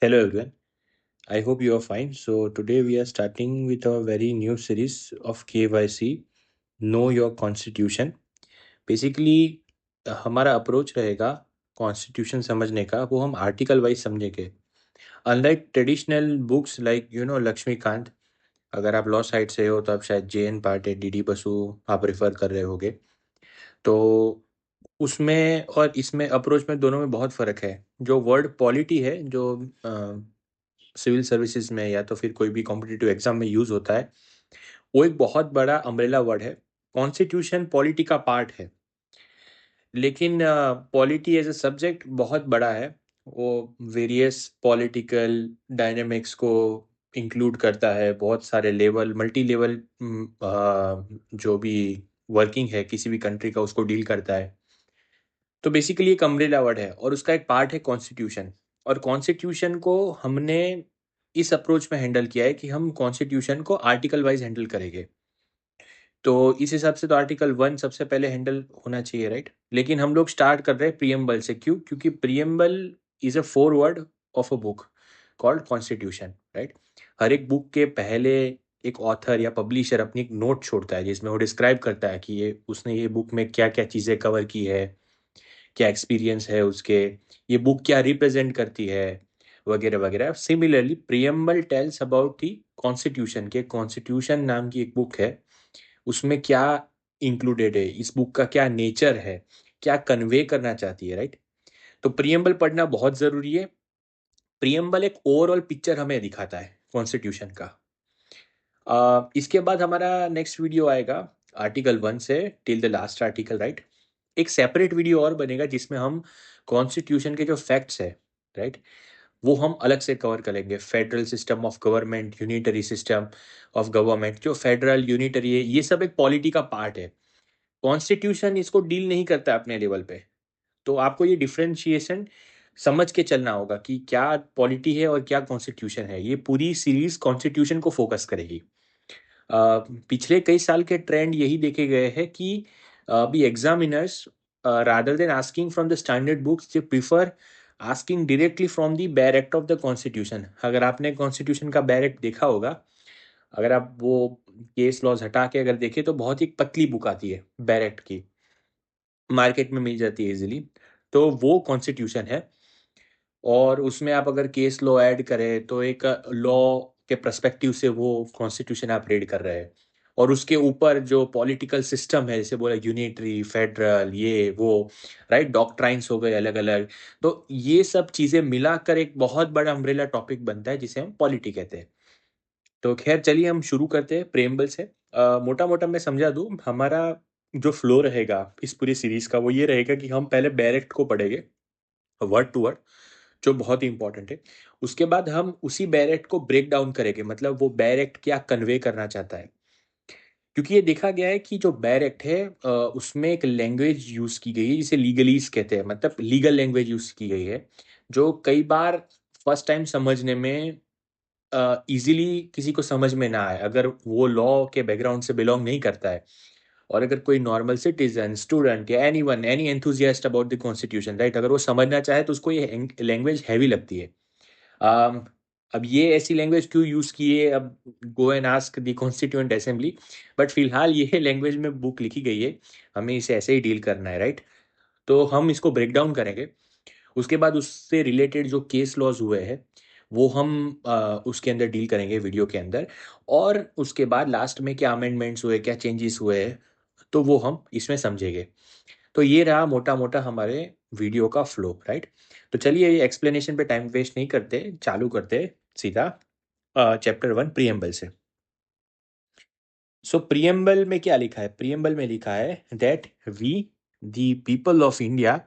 Hello everyone. I hope you are fine. So today we are starting with a very new series of KYC Know Your Constitution. Basically हमारा approach रहेगा constitution समझने का वो हम article wise समझेंगे. Unlike traditional books like Laxmikanth. अगर आप law side से हो तो आप शायद JN पार्टे DD बसु आप रेफर कर रहे होगे. तो उसमें और इसमें अप्रोच में दोनों में बहुत फ़र्क है. जो वर्ड पॉलिटी है जो सिविल सर्विसेज में या तो फिर कोई भी कॉम्पिटिटिव एग्जाम में यूज होता है वो एक बहुत बड़ा अम्ब्रेला वर्ड है. कॉन्स्टिट्यूशन पॉलिटी का पार्ट है लेकिन पॉलिटी एज अ सब्जेक्ट बहुत बड़ा है. वो वेरियस पॉलिटिकल डायनेमिक्स को इंक्लूड करता है. बहुत सारे लेवल मल्टी लेवल जो भी वर्किंग है किसी भी कंट्री का उसको डील करता है. तो बेसिकली एक अम्ब्रेला वर्ड है और उसका एक पार्ट है कॉन्स्टिट्यूशन. और कॉन्स्टिट्यूशन को हमने इस अप्रोच में हैंडल किया है कि हम कॉन्स्टिट्यूशन को आर्टिकल वाइज हैंडल करेंगे. तो इस हिसाब से तो आर्टिकल 1 सबसे पहले हैंडल होना चाहिए, राइट. लेकिन हम लोग स्टार्ट कर रहे हैं प्रियम्बल से. क्यों? क्योंकि preamble is a foreword of a book called constitution, right. हर एक बुक के पहले एक ऑथर या पब्लिशर अपनी एक नोट छोड़ता है जिसमें वो डिस्क्राइब करता है कि ये उसने ये बुक में क्या क्या चीज़ें कवर की है, क्या एक्सपीरियंस है उसके, ये बुक क्या रिप्रेजेंट करती है, वगैरह वगैरह. Similarly preamble tells about the constitution. के कॉन्स्टिट्यूशन नाम की एक बुक है उसमें क्या इंक्लूडेड है, इस बुक का क्या नेचर है, क्या कन्वे करना चाहती है, राइट. तो प्रियम्बल पढ़ना बहुत ज़रूरी है. प्रियम्बल एक ओवरऑल पिक्चर हमें दिखाता है कॉन्स्टिट्यूशन का. इसके बाद हमारा नेक्स्ट वीडियो आएगा आर्टिकल 1 से till the last article, right. एक सेपरेट वीडियो और बनेगा जिसमें हम कॉन्स्टिट्यूशन के जो फैक्ट्स है, राइट, वो हम अलग से कवर करेंगे. Federal system of government, unitary system of government, जो फेडरल यूनिटरी है ये सब एक पॉलिटी का पार्ट है. कॉन्स्टिट्यूशन इसको डील नहीं करता अपने लेवल पे. तो आपको ये डिफरेंशिएशन समझ के चलना होगा कि क्या पॉलिटी है और क्या कॉन्स्टिट्यूशन है. ये पूरी सीरीज कॉन्स्टिट्यूशन को फोकस करेगी. पिछले कई साल के ट्रेंड यही देखे गए हैं कि अभी examiners rather than asking from the standard books they prefer asking directly from the बैर एक्ट ऑफ द कॉन्स्टिट्यूशन. अगर आपने कॉन्स्टिट्यूशन का बैर एक्ट देखा होगा, अगर आप वो केस लॉज हटा के अगर देखें तो बहुत ही पतली बुक आती है बैर एक्ट की, मार्केट में मिल जाती है इजीली. तो वो कॉन्स्टिट्यूशन है. और उसमें आप अगर केस लॉ ऐड करें तो एक लॉ के पर्सपेक्टिव से वो कॉन्स्टिट्यूशन आप रीड कर रहे हैं. और उसके ऊपर जो पॉलिटिकल सिस्टम है जैसे बोला यूनिटरी फेडरल ये वो, राइट, डॉक्ट्राइन्स हो गए अलग अलग. तो ये सब चीज़ें मिलाकर एक बहुत बड़ा अम्ब्रेला टॉपिक बनता है जिसे हम पॉलिटी कहते हैं. तो खैर चलिए हम शुरू करते हैं प्रेम्बल से. मोटा मोटा मैं समझा दूँ हमारा जो फ्लो रहेगा इस पूरी सीरीज का वो ये रहेगा कि हम पहले बैरेक्ट को पढ़ेंगे वर्ड टू वर्ड, जो बहुत ही इंपॉर्टेंट है. उसके बाद हम उसी बैरेक्ट को ब्रेक डाउन करेंगे, मतलब वो बैरेक्ट क्या कन्वे करना चाहता है. क्योंकि ये देखा गया है कि जो बैरेक्ट है उसमें एक लैंग्वेज यूज की गई है जिसे लीगलीज कहते हैं, मतलब लीगल लैंग्वेज यूज की गई है जो कई बार फर्स्ट टाइम समझने में इजीली किसी को समझ में ना आए अगर वो लॉ के बैकग्राउंड से बिलोंग नहीं करता है. और अगर कोई नॉर्मल सिटीजन स्टूडेंट या anyone any enthusiast about the constitution, right, अगर वो समझना चाहे तो उसको ये लैंग्वेज हैवी लगती है. um, अब ये ऐसी लैंग्वेज क्यों यूज की है, अब go and ask the constituent assembly. But फिलहाल ये लैंग्वेज में बुक लिखी गई है, हमें इसे ऐसे ही डील करना है, राइट. तो हम इसको ब्रेक डाउन करेंगे. उसके बाद उससे रिलेटेड जो केस लॉज हुए हैं वो हम उसके अंदर डील करेंगे वीडियो के अंदर. और उसके बाद लास्ट में क्या अमेंडमेंट्स हुए, क्या चेंजेस हुए हैं, तो वो हम इसमें समझेंगे. तो ये रहा मोटा मोटा हमारे वीडियो का फ्लो, राइट. तो चलिए ये एक्सप्लेनेशन पे टाइम वेस्ट नहीं करते, चालू करते सीधा चैप्टर 1 प्रियम्बल से. सो प्रियम्बल में क्या लिखा है? प्रियम्बल में लिखा है that we the people of India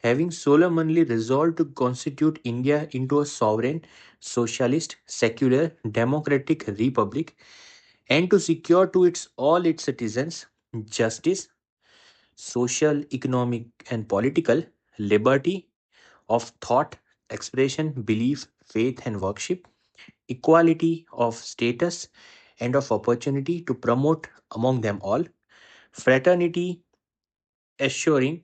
having solemnly resolved to constitute India into a sovereign, socialist, secular, democratic republic, and to secure to its all its citizens justice, social, economic, and political liberty of thought, expression, belief, faith, and worship, equality of status and of opportunity to promote among them all, fraternity, assuring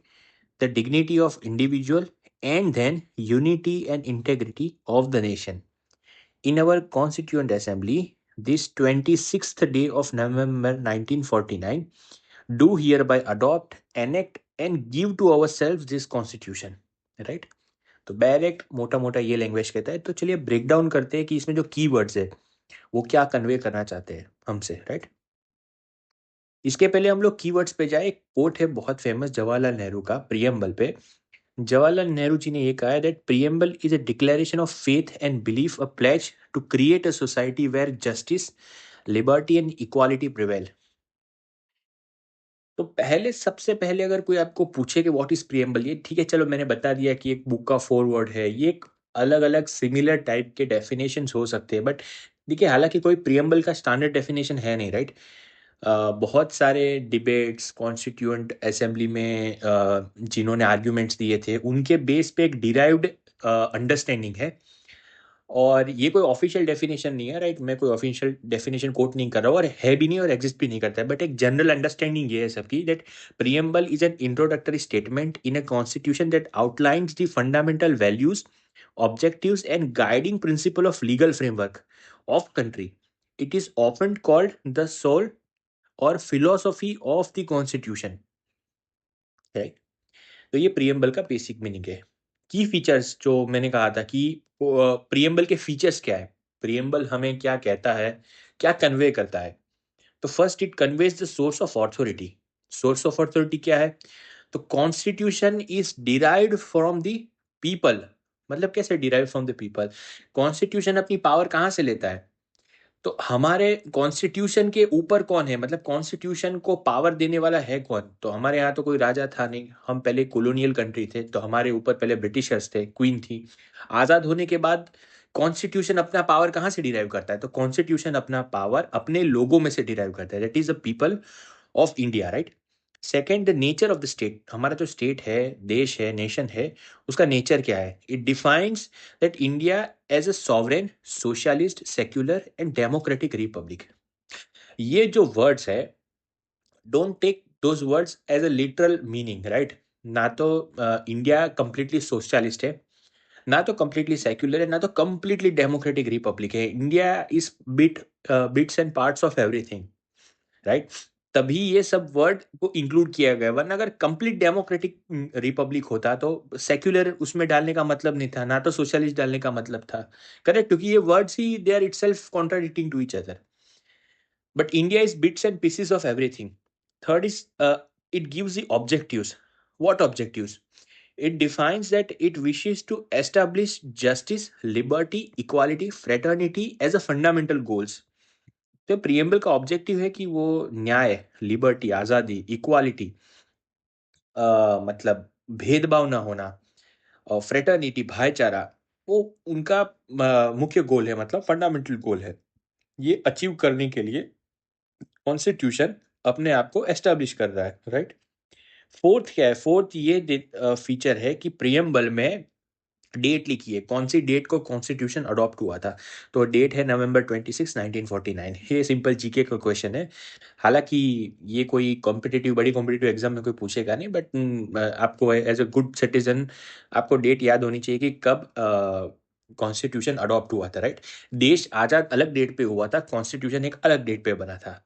the dignity of individual and then unity and integrity of the nation. In our Constituent Assembly, this 26th day of November 1949, do hereby adopt, enact and give to ourselves this constitution. Right? तो direct मोटा मोटा ये language कहता है। तो चलिए break down करते हैं कि इसमें जो कीवर्ड्स है वो क्या कन्वे करना चाहते हैं हमसे। राइट? इसके पहले हम लोग कीवर्ड्स पे जाए। एक कोट है बहुत फेमस जवाहरलाल नेहरू का प्रियम्बल पे। जवाहरलाल नेहरू जी ने ये कहा है that preamble is a declaration of faith and belief, a pledge to create a society where justice, liberty and equality prevail. तो पहले सबसे पहले अगर कोई आपको पूछे कि व्हाट इज प्रियम्बल, ये ठीक है, चलो मैंने बता दिया कि एक बुक का फॉरवर्ड है। ये एक अलग अलग सिमिलर टाइप के डेफिनेशंस हो सकते हैं, बट देखिए हालांकि कोई प्रियम्बल का स्टैंडर्ड डेफिनेशन है नहीं। राइट? बहुत सारे डिबेट्स कॉन्स्टिट्यूएंट असेंबली में जिन्होंने आर्ग्यूमेंट्स दिए थे उनके बेस पे एक डिराइव्ड अंडरस्टैंडिंग है। और ये कोई ऑफिशियल डेफिनेशन नहीं है। राइट? मैं कोई ऑफिशियल डेफिनेशन कोट नहीं कर रहा हूँ और है भी नहीं और एग्जिस्ट भी नहीं करता है, बट एक जनरल अंडरस्टैंडिंग ये है सबकी that preamble is an introductory statement in a constitution that outlines the fundamental values, objectives and guiding principle of legal framework of country. It is often called the soul or philosophy of the constitution. Right? तो ये preamble का basic meaning है। की features जो मैंने कहा था कि प्रियम्बल के फीचर्स क्या है, प्रियम्बल हमें क्या कहता है, क्या कन्वे करता है। तो first it conveys the source of authority. Source of authority क्या है? तो constitution is derived from the people. मतलब कैसे derive from the people? Constitution अपनी पावर कहाँ से लेता है? तो हमारे कॉन्स्टिट्यूशन के ऊपर कौन है, मतलब कॉन्स्टिट्यूशन को पावर देने वाला है कौन? तो हमारे यहाँ तो कोई राजा था नहीं, हम पहले कॉलोनियल कंट्री थे, तो हमारे ऊपर पहले ब्रिटिशर्स थे, क्वीन थी। आजाद होने के बाद कॉन्स्टिट्यूशन अपना पावर कहाँ से डिराइव करता है? तो कॉन्स्टिट्यूशन अपना पावर अपने लोगों में से डिराइव करता है, that is the people of India. Right? Second, the nature of the state. हमारा जो स्टेट है, देश है, नेशन है, उसका नेचर क्या है? It defines that India as a sovereign, socialist, secular and democratic republic. ये जो वर्ड्स है, don't take those words as a literal meaning. Right? ना तो इंडिया कंप्लीटली सोशलिस्ट है, ना तो कंप्लीटली सेक्युलर है, ना तो कंप्लीटली डेमोक्रेटिक रिपब्लिक है। India is bits and parts of everything. Right? तभी ये सब वर्ड को इंक्लूड किया गया, वरना अगर कंप्लीट डेमोक्रेटिक रिपब्लिक होता तो सेक्युलर उसमें डालने का मतलब नहीं था, ना तो सोशलिस्ट डालने का मतलब था। करेक्ट? क्योंकि ये वर्ड्स ही they are itself contradicting to each other. But India is bits and pieces of everything. Third is it gives the objectives. What objectives? It defines that it wishes to establish justice, liberty, equality, fraternity as a fundamental goals. तो preamble का objective है कि वो न्याय, liberty, आज़ादी, equality, मतलब भेदभाव ना होना, और फ्रेटर्निटी, भाईचारा, वो उनका मुख्य गोल है, मतलब फंडामेंटल गोल है। ये अचीव करने के लिए कॉन्स्टिट्यूशन अपने आप को एस्टैब्लिश कर रहा है। राइट? फोर्थ क्या है? फोर्थ ये फीचर है कि प्रियम्बल में डेट लिखी है, कौन सी डेट को कॉन्स्टिट्यूशन अडॉप्ट हुआ था। तो डेट है नवंबर 26 1949। ये सिंपल जीके का क्वेश्चन है। हालांकि ये कोई कॉम्पिटिटिव, बड़ी कॉम्पिटिटिव एग्जाम में कोई पूछेगा नहीं, बट आपको एज अ गुड सिटीजन आपको डेट याद होनी चाहिए कि कब कॉन्स्टिट्यूशन अडॉप्ट हुआ था। राइट? देश आज़ाद अलग डेट पे हुआ था, कॉन्स्टिट्यूशन एक अलग डेट पे बना था,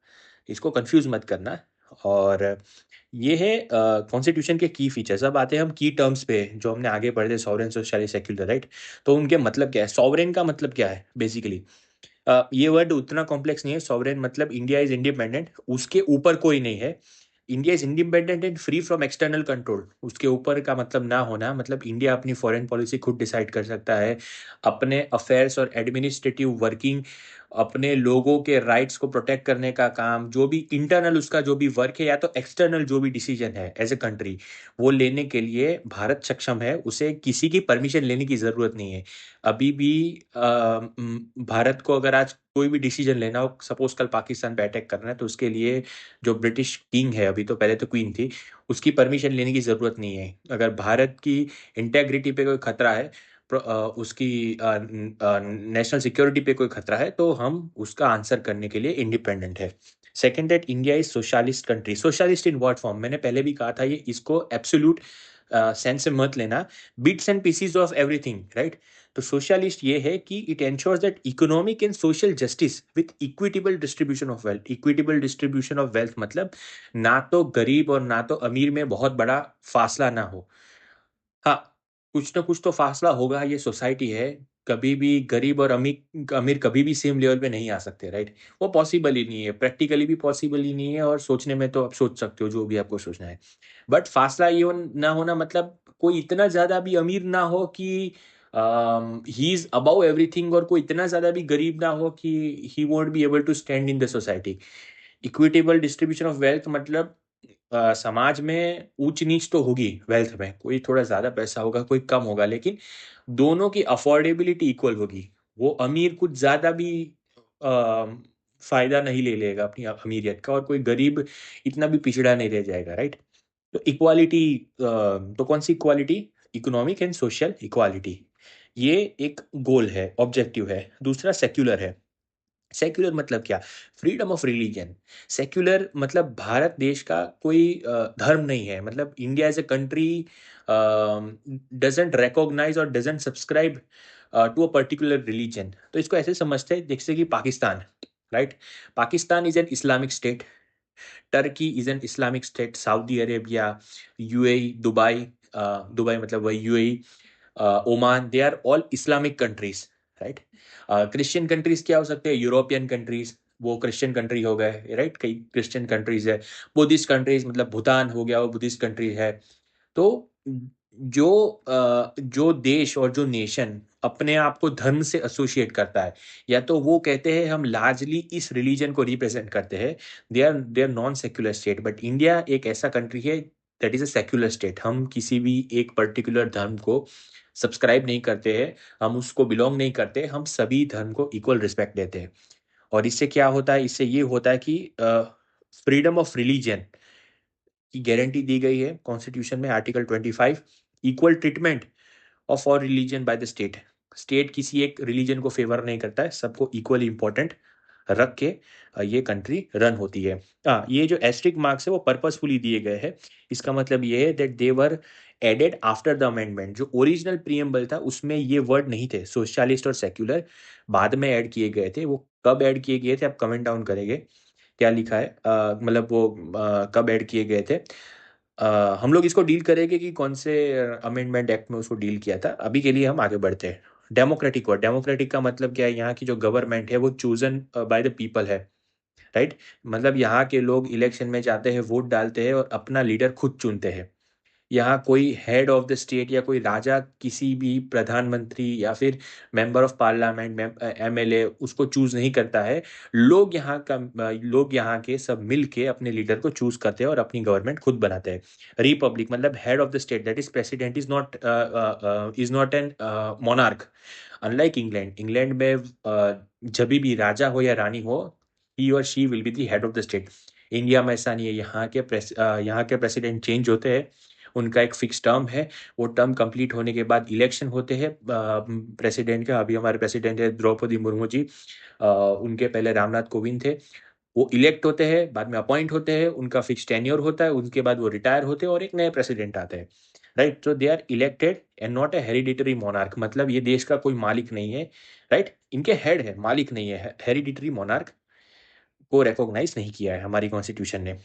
इसको कंफ्यूज मत करना। और ये है कॉन्स्टिट्यूशन के की फीचर्स। अब आते हैं हम की टर्म्स पे जो हमने आगे पढ़े थे, सॉवरेन, सोशलिस्ट, सेक्युलर। राइट? तो उनके मतलब क्या है? सॉवरेन का मतलब क्या है बेसिकली? ये वर्ड उतना कॉम्प्लेक्स नहीं है। सॉवरेन मतलब इंडिया इज इंडिपेंडेंट, उसके ऊपर कोई नहीं है। India is independent and free from external control. उसके ऊपर का मतलब ना होना, मतलब इंडिया अपनी फॉरेन पॉलिसी खुद डिसाइड कर सकता है, अपने अफेयर्स और एडमिनिस्ट्रेटिव वर्किंग, अपने लोगों के राइट्स को प्रोटेक्ट करने का काम, जो भी इंटरनल उसका जो भी वर्क है या तो एक्सटर्नल जो भी डिसीजन है एज ए कंट्री, वो लेने के लिए भारत सक्षम है। उसे किसी की परमिशन लेने की जरूरत नहीं है। अभी भी भारत को अगर आज कोई भी डिसीजन लेना हो, सपोज कल पाकिस्तान पे अटैक करना है, तो उसके लिए जो ब्रिटिश किंग है, अभी तो पहले तो क्वीन थी, उसकी परमिशन लेने की जरूरत नहीं है। अगर भारत की इंटेग्रिटी पे कोई खतरा है, उसकी नेशनल सिक्योरिटी पे कोई खतरा है, तो हम उसका आंसर करने के लिए इंडिपेंडेंट है। Second, that India is socialist country. Socialist in what form? मैंने पहले भी कहा था, ये इसको एब्सोल्यूट सेंस में मत लेना, bits and PCs of everything, right. तो सोशलिस्ट ये है कि it ensures that economic and social justice with equitable distribution of wealth. Equitable distribution of wealth मतलब ना तो गरीब और ना तो अमीर में बहुत बड़ा फासला ना हो। हाँ, कुछ ना कुछ तो फासला होगा, ये सोसाइटी है। कभी भी गरीब और अमीर अमीर कभी भी सेम लेवल पे नहीं आ सकते, राइट। वो पॉसिबल ही नहीं है, प्रैक्टिकली भी पॉसिबल ही नहीं है, और सोचने में तो आप सोच सकते हो जो भी आपको सोचना है। बट फासला ये ना होना मतलब कोई इतना ज्यादा भी अमीर ना हो कि ही इज अबाउ एवरीथिंग, और कोई इतना ज्यादा भी गरीब ना हो कि he won't be able to stand in the society. Equitable distribution of wealth मतलब समाज में ऊंच नीच तो होगी वेल्थ में, कोई थोड़ा ज्यादा पैसा होगा कोई कम होगा, लेकिन दोनों की अफोर्डेबिलिटी इक्वल होगी। वो अमीर कुछ ज्यादा भी अ, फायदा नहीं ले लेगा अपनी अमीरियत का, और कोई गरीब इतना भी पिछड़ा नहीं रह जाएगा, राइट। तो इक्वालिटी, तो कौन सी equality? Economic and social equality, ये एक गोल है, ऑब्जेक्टिव है। दूसरा सेक्युलर है। सेक्युलर मतलब क्या? Freedom of religion. सेक्युलर मतलब भारत देश का कोई धर्म नहीं है, मतलब India as a country doesn't recognise और doesn't subscribe to a particular religion. तो इसको ऐसे समझते हैं जैसे कि Pakistan, right. Pakistan is an Islamic state, Turkey is an Islamic state, Saudi Arabia, UAE, Dubai, Dubai मतलब वही UAE, Oman, they are all Islamic countries, right. Christian countries क्या हो सकते हैं? यूरोपियन कंट्रीज, वो क्रिश्चियन कंट्री हो गए, राइट। कई क्रिश्चियन कंट्रीज है। बुद्धिस्ट कंट्रीज मतलब भूटान हो गया, वो बुद्धिस्ट कंट्री है। तो जो देश और जो नेशन अपने आप को धर्म से एसोसिएट करता है, या तो वो कहते हैं हम लार्जली इस रिलीजन को रिप्रेजेंट करते हैं, they are non secular state. But India एक ऐसा कंट्री है that is a secular state. हम किसी भी एक पर्टिकुलर धर्म को सब्सक्राइब नहीं करते हैं, हम उसको बिलोंग नहीं करते, हम सभी धर्म को इक्वल रिस्पेक्ट देते हैं। और इससे क्या होता है? इससे ये होता है कि फ्रीडम ऑफ रिलीजन की गारंटी दी गई है कॉन्स्टिट्यूशन में, article 25। Equal treatment of all religion by the state. State किसी एक रिलीजन को फेवर नहीं करता है, सबको इक्वली इंपॉर्टेंट रख के ये कंट्री रन होती है। हाँ, ये जो एस्ट्रिक मार्क्स है वो पर्पसफुली दिए गए हैं। इसका मतलब ये है that they were added after the amendment. जो ओरिजिनल प्रीएम्बल था उसमें ये वर्ड नहीं थे, सोशलिस्ट और सेक्युलर बाद में ऐड किए गए थे। वो कब ऐड किए गए थे आप कमेंट डाउन करेंगे क्या लिखा है, मतलब वो कब ऐड किए गए थे। हम लोग इसको डील करेंगे कि कौन से अमेंडमेंट एक्ट में उसको डील किया था। अभी के लिए हम आगे बढ़ते हैं। डेमोक्रेटिक वर्ड, डेमोक्रेटिक का मतलब क्या है? यहाँ की जो गवर्नमेंट है वो चूजन बाय द पीपल है, राइट। मतलब यहाँ के लोग इलेक्शन में जाते हैं, वोट डालते हैं और अपना लीडर खुद चुनते हैं। यहाँ कोई हेड ऑफ द स्टेट या कोई राजा किसी भी प्रधानमंत्री या फिर मेंबर ऑफ पार्लियामेंट, एमएलए उसको चूज नहीं करता है। लोग यहाँ के सब मिल के अपने लीडर को चूज करते हैं और अपनी गवर्नमेंट खुद बनाते हैं। रिपब्लिक मतलब head of the state, that is president, is not an monarch. Unlike England, England में जब भी राजा हो या रानी हो, ही और she will be the head of the state. India में ऐसा नहीं है। यहाँ के प्रेसिडेंट चेंज होते हैं, उनका एक फिक्स टर्म है। वो टर्म कंप्लीट होने के बाद इलेक्शन होते हैं प्रेसिडेंट का। अभी हमारे प्रेसिडेंट है द्रौपदी मुर्मू जी, उनके पहले रामनाथ कोविंद थे। वो इलेक्ट होते हैं, बाद में अपॉइंट होते हैं, उनका फिक्स टेन्योर होता है, उसके बाद वो रिटायर होते हैं और एक नए प्रेसिडेंट आते हैं, right. So they are elected and not a hereditary monarch. मतलब ये देश का कोई मालिक नहीं है, राइट। इनके हेड है, मालिक नहीं है। हेरिडिटरी मोनार्क को रिकॉग्नाइज नहीं किया है हमारी कॉन्स्टिट्यूशन ने।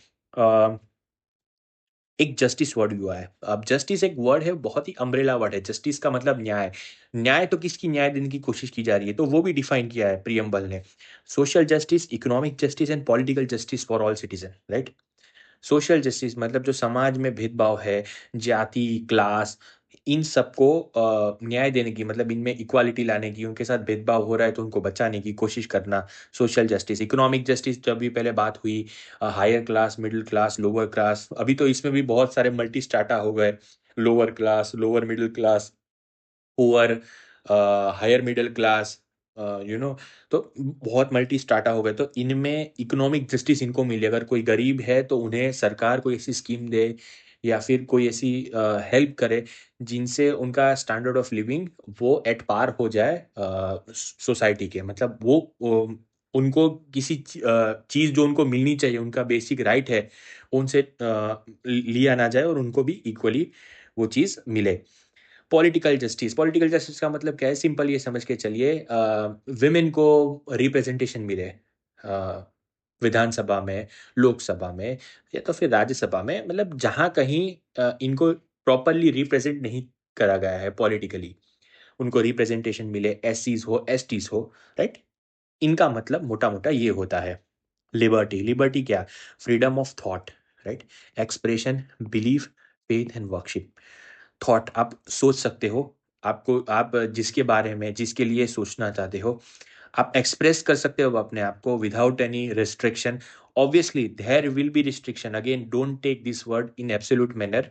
एक जस्टिस वर्ड भी हुआ है। अब जस्टिस एक वर्ड है, बहुत ही अम्ब्रेला वर्ड है। जस्टिस का मतलब न्याय। न्याय तो किसकी न्याय देने की कोशिश की जा रही है, तो वो भी डिफाइन किया है प्रियम्बल ने। Social justice, economic justice and political justice for all citizen, right. Social justice मतलब जो समाज में भेदभाव है, जाति, क्लास, इन सबको न्याय देने की, मतलब इनमें इक्वालिटी लाने की, उनके साथ भेदभाव हो रहा है तो उनको बचाने की कोशिश करना, सोशल जस्टिस। इकोनॉमिक जस्टिस जब भी पहले बात हुई, higher class, middle class, lower class, अभी तो इसमें भी बहुत सारे मल्टी स्टाटा हो गए। Lower class, lower middle class, poor, higher middle class, तो बहुत मल्टी स्टार्टा हो गए। तो इनमें इकोनॉमिक जस्टिस इनको मिले। अगर कोई गरीब है तो उन्हें सरकार कोई ऐसी स्कीम दे या फिर कोई ऐसी हेल्प करे जिनसे उनका स्टैंडर्ड ऑफ लिविंग वो एट पार हो जाए सोसाइटी के। मतलब उनको किसी चीज जो उनको मिलनी चाहिए, उनका बेसिक राइट है, उनसे लिया ना जाए और उनको भी इक्वली वो चीज़ मिले। पॉलिटिकल जस्टिस का मतलब क्या है? सिंपल ये समझ के चलिए, विमेन को रिप्रेजेंटेशन मिले विधानसभा में, लोकसभा में या तो फिर राज्यसभा में, मतलब जहाँ कहीं इनको प्रॉपरली रिप्रेजेंट नहीं करा गया है पॉलिटिकली, उनको रिप्रेजेंटेशन मिले, एससीज हो, एसटीज हो, राइट? इनका मतलब मोटा मोटा ये होता है। लिबर्टी, लिबर्टी क्या? Freedom of thought, right? Expression, belief, faith and worship. Thought, आप सोच सकते हो, आपको आप जिसके बारे में, जिसके लिए सोचना चाहते हो, आप एक्सप्रेस कर सकते हो अपने आप को without any restriction. Obviously there will be restriction, again don't take this word in absolute manner.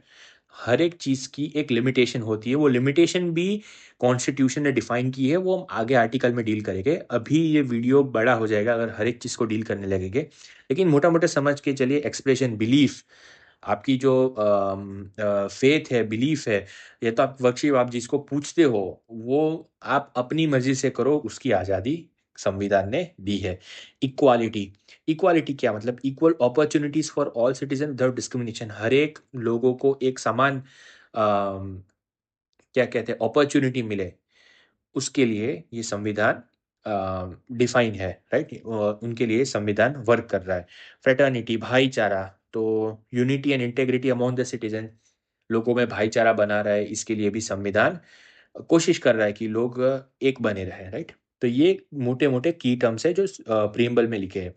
हर एक चीज की एक लिमिटेशन होती है, वो लिमिटेशन भी कॉन्स्टिट्यूशन ने डिफाइन की है, वो हम आगे आर्टिकल में डील करेंगे। अभी ये वीडियो बड़ा हो जाएगा अगर हर एक चीज को डील करने लगेंगे, लेकिन मोटा मोटा समझ के चलिए। एक्सप्रेशन, बिलीफ, आपकी जो फेथ है, बिलीफ है, ये तो आप वर्कशीप, आप जिसको पूछते हो वो आप अपनी मर्जी से करो, उसकी आज़ादी संविधान ने दी है। इक्वालिटी, इक्वालिटी क्या मतलब? Equal opportunities for all citizen without discrimination. हर एक लोगों को एक समान क्या कहते हैं, अपॉर्चुनिटी मिले, उसके लिए ये संविधान डिफाइन है, राइट? उनके लिए संविधान वर्क कर रहा है। फ्रेटर्निटी, भाईचारा, तो unity and integrity among the citizen, लोगों में भाईचारा बना रहा है, इसके लिए भी संविधान कोशिश कर रहा है कि लोग एक बने रहें, राइट? तो ये मोटे मोटे की टर्म्स है जो प्रियम्बल में लिखे हैं।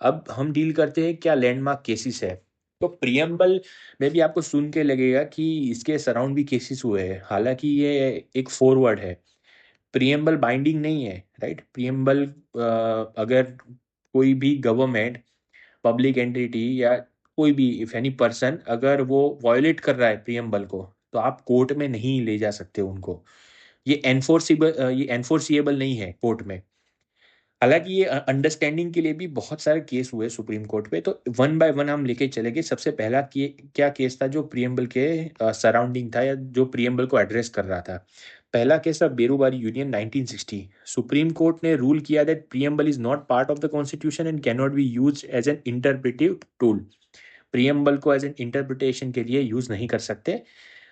अब हम डील करते हैं क्या लैंडमार्क केसेस है। तो प्रियम्बल में भी आपको सुन के लगेगा कि इसके सराउंड भी केसेस हुए हैं, हालांकि ये एक फॉरवर्ड है, प्रियम्बल बाइंडिंग नहीं है, राइट? प्रियम्बल अगर कोई भी गवर्नमेंट, पब्लिक एंटिटी या कोई भी इफ एनी पर्सन अगर वो वायोलेट कर रहा है प्रियम्बल को, तो आप कोर्ट में नहीं ले जा सकते उनको। ये एनफोर्सिएबल नहीं है कोर्ट में। हालांकि ये अंडरस्टैंडिंग के लिए भी बहुत सारे केस हुए सुप्रीम कोर्ट पे, तो वन बाय वन हम लेके चलेंगे। सबसे पहला क्या केस था जो प्रियम्बल के सराउंडिंग था, या जो प्रियम्बल को एड्रेस कर रहा था? पहला केस था बेरूबारी यूनियन 1960। सुप्रीम कोर्ट ने रूल किया that preamble is not part of the constitution and can not be use as an interpretive tool. Preamble को एज एन इंटरप्रिटेशन के लिए यूज नहीं कर सकते,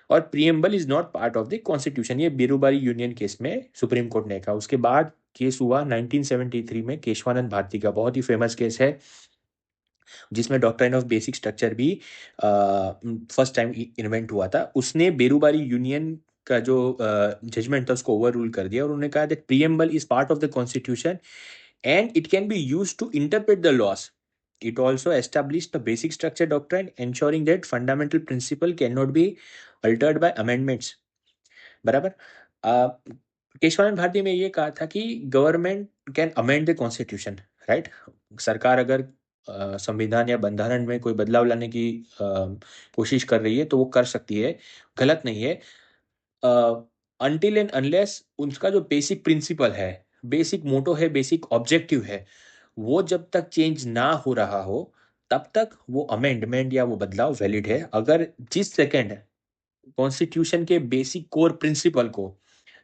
और preamble is not part of the constitution. ये बेरूबारी यूनियन केस में supreme court ने कहा। उसके बाद केस हुआ 1973 में, केशवानंद भारती का, बहुत ही फेमस केस है, जिसमें डॉक्ट्राइन ऑफ बेसिक स्ट्रक्चर भी फर्स्ट टाइम इन्वेंट हुआ था। उसने बेरूबारी यूनियन का जो जजमेंट था उसको ओवर रूल कर दिया, और उन्होंने कहा that preamble is part of the constitution and it can be used to interpret the laws. It also established the basic structure doctrine, ensuring that fundamental principle cannot be altered by amendments. बराबर। केशवानंद भारती में ये कहा था कि government can amend the constitution, right? सरकार अगर संविधान या बंधारण में कोई बदलाव लाने की कोशिश कर रही है तो वो कर सकती है, गलत नहीं है। अनटिल एंड अनलेस उसका जो बेसिक प्रिंसिपल है, बेसिक मोटो है, बेसिक ऑब्जेक्टिव है, वो जब तक चेंज ना हो रहा हो तब तक वो अमेंडमेंट या वो बदलाव वैलिड है। अगर जिस सेकंड कॉन्स्टिट्यूशन के बेसिक कोर प्रिंसिपल को,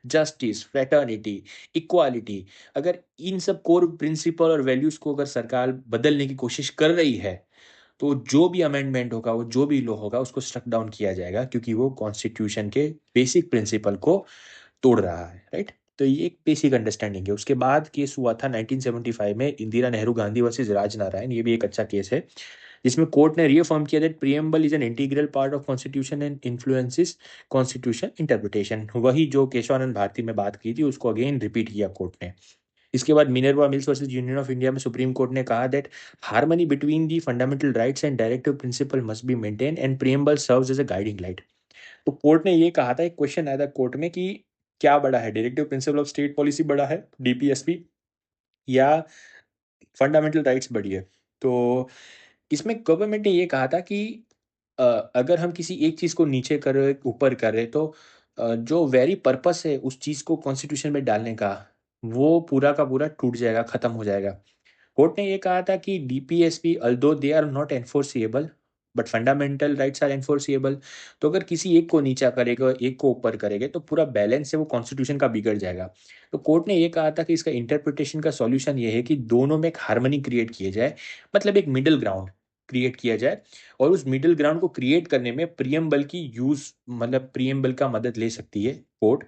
जस्टिस, फ्रेटर्निटी, इक्वालिटी, अगर इन सब कोर प्रिंसिपल और वैल्यूज को अगर सरकार बदलने की कोशिश कर रही है, तो जो भी अमेंडमेंट होगा, वो जो भी लॉ होगा, उसको स्ट्रक डाउन किया जाएगा, क्योंकि वो कॉन्स्टिट्यूशन के बेसिक प्रिंसिपल को तोड़ रहा है, राइट? तो ये एक बेसिक अंडरस्टैंडिंग है। उसके बाद केस हुआ था 1975 में, इंदिरा नेहरू गांधी वर्सेस राजनारायण। ये भी एक अच्छा केस है, जिसमें कोर्ट ने रियफर्म किया that preamble is an integral part of constitution and influences constitution interpretation. वही जो केशवानंद भारती में बात की थी उसको अगेन रिपीट किया कोर्ट ने। इसके बाद Minerva Mills versus union of India में सुप्रीम कोर्ट ने कहा that harmony between the fundamental rights and directive principle must be maintain and preamble serves as a guiding light. तो कोर्ट ने ये कहा था, एक क्वेश्चन आया था कोर्ट में कि क्या बड़ा है, directive principle of state policy बड़ा है, डीपीएसपी, या फंडामेंटल राइट्स बड़ी है? तो इसमें गवर्नमेंट ने ये कहा था कि अगर हम किसी एक चीज को नीचे कर रहे, ऊपर कर रहे, तो जो वेरी पर्पस है उस चीज को कॉन्स्टिट्यूशन में डालने का, वो पूरा का पूरा टूट जाएगा, खत्म हो जाएगा। कोर्ट ने ये कहा था कि DPSP although they are not enforceable but fundamental rights are enforceable. तो अगर किसी एक को नीचा करेगा, एक को ऊपर करेगा, तो पूरा बैलेंस है वो कॉन्स्टिट्यूशन का बिगड़ जाएगा। तो कोर्ट ने ये कहा था कि इसका इंटरप्रिटेशन का सॉल्यूशन ये है कि दोनों में एक हार्मनी क्रिएट किए जाए, मतलब एक मिडिल ग्राउंड। क्रिएट किया जाए, और उस मिडिल ग्राउंड को क्रिएट करने में प्रियम्बल की यूज, मतलब प्रियम्बल का मदद ले सकती है कोर्ट,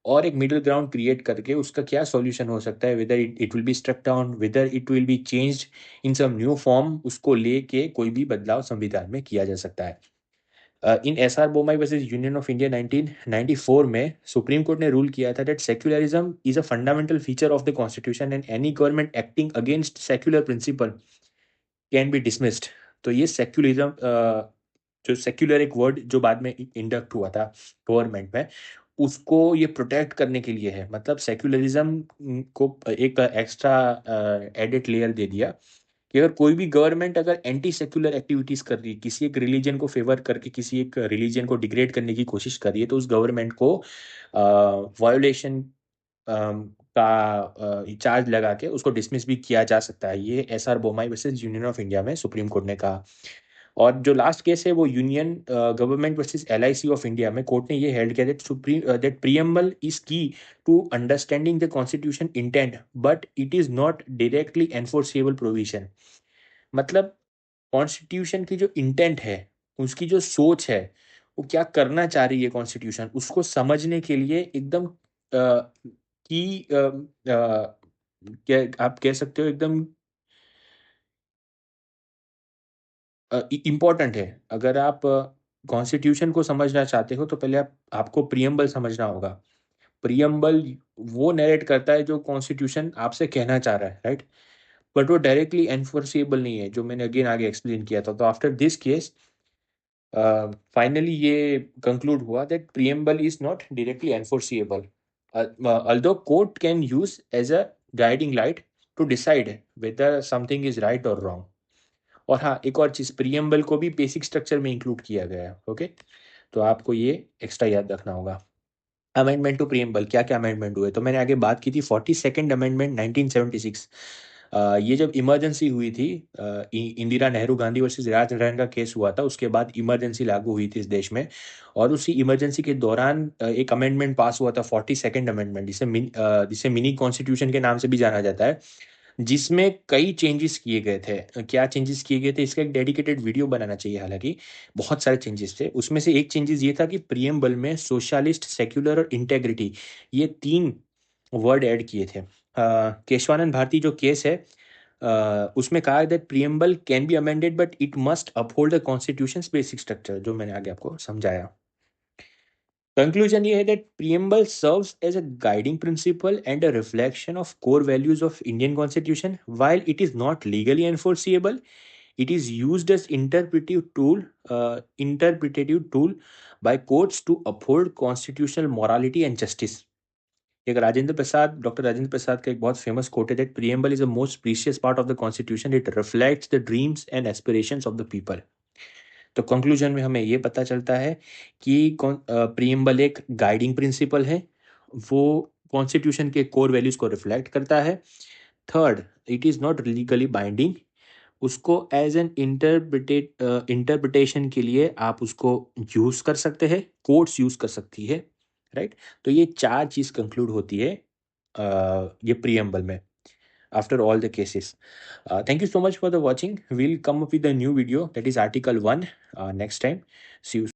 और एक मिडिल ग्राउंड क्रिएट करके उसका क्या सॉल्यूशन हो सकता है, whether it will be struck down, whether it will be changed in some new form, उसको लेके कोई भी बदलाव संविधान में किया जा सकता है। In S R Bommai versus union of India 1994 में सुप्रीम कोर्ट ने रूल किया था that secularism is a fundamental feature of the constitution and any government acting against secular principle can be dismissed. तो ये सेक्युलरिज्म, जो सेक्युलर एक word जो बाद में इंडक्ट हुआ था गवर्नमेंट में, उसको ये प्रोटेक्ट करने के लिए है। मतलब सेक्युलरिज्म को एक एक्स्ट्रा एडिट लेयर दे दिया कि अगर कोई भी गवर्नमेंट अगर एंटी सेक्युलर एक्टिविटीज कर रही है, किसी एक रिलीजन को फेवर करके किसी एक रिलीजन को डिग्रेड करने की कोशिश कर रही है, तो उस गवर्नमेंट को वायोलेशन का चार्ज लगा के उसको डिसमिस भी किया जा सकता है। ये S R Bommai versus union of India में सुप्रीम कोर्ट ने कहा। और जो लास्ट केस है वो union government versus LIC of India में कोर्ट ने ये हेल्ड किया that preamble is key to understanding the constitution intent but it is not directly enforceable provision. मतलब कॉन्स्टिट्यूशन की जो इंटेंट है, उसकी जो सोच है, वो क्या करना चाह रही है कॉन्स्टिट्यूशन, उसको समझने के लिए एकदम की क्या आप कह सकते हो एकदम इम्पोर्टेंट है। अगर आप कॉन्स्टिट्यूशन को समझना चाहते हो तो पहले आपको प्रियम्बल समझना होगा। प्रियम्बल वो नरेट करता है जो कॉन्स्टिट्यूशन आपसे कहना चाह रहा है, राइट, बट वो डायरेक्टली एनफोर्सेबल नहीं है, जो मैंने अगेन आगे एक्सप्लेन किया था। तो आफ्टर दिस केस फाइनली ये कंक्लूड हुआ that preamble is not directly enforceable, although court can use as a guiding light to decide whether something is right or wrong। और हाँ, एक और चीज, प्रियम्बल को भी बेसिक स्ट्रक्चर में इंक्लूड किया गया है। ओके, तो आपको ये एक्स्ट्रा याद रखना होगा। अमेंडमेंट टू प्रियम्बल, क्या क्या अमेंडमेंट हुए, तो मैंने आगे बात की थी 42nd अमेंडमेंट 1976। ये जब इमरजेंसी हुई थी, इंदिरा नेहरू गांधी वर्सेस राज नारायण का केस हुआ था, उसके बाद इमरजेंसी लागू हुई थी इस देश में। और उसी इमरजेंसी के दौरान एक अमेंडमेंट पास हुआ था 42nd अमेंडमेंट, जिसे मिनी कॉन्स्टिट्यूशन के नाम से भी जाना जाता है, जिसमें कई चेंजेस किए गए थे। क्या चेंजेस किए गए थे, इसका एक डेडिकेटेड वीडियो बनाना चाहिए, हालांकि बहुत सारे चेंजेस थे। उसमें से एक चेंजेस ये था कि प्रियम्बल में सोशलिस्ट, सेक्युलर और इंटेग्रिटी, ये तीन वर्ड ऐड किए थे। केशवानंद भारती जो केस है, उसमें कहा है that preamble can be amended but it must uphold the constitution basic structure, जो मैंने आगे आपको समझाया। कंक्लूजन ये है that preamble serves as a guiding principle and a reflection of core values of Indian constitution. While it is not legally enforceable, it is used as interpretative tool by courts to uphold constitutional morality and justice। एक doctor Rajendra Prasad का एक बहुत famous quote है that preamble is the most precious part of the constitution, it reflects the dreams and aspirations of the people. तो conclusion में हमें ये पता चलता है कि प्रियम्बल एक गाइडिंग प्रिंसिपल है, वो कॉन्स्टिट्यूशन के कोर वैल्यूज को रिफ्लेक्ट करता है। Third, it is not legally binding, उसको एज एन इंटरप्रिटेशन के लिए आप उसको यूज कर सकते हैं, कोर्ट्स यूज कर सकती है, राइट। तो ये चार चीज कंक्लूड होती है ये प्रियम्बल में after all the cases. Thank you so much for the watching, will come up with a new video that is article 1 next time. See you.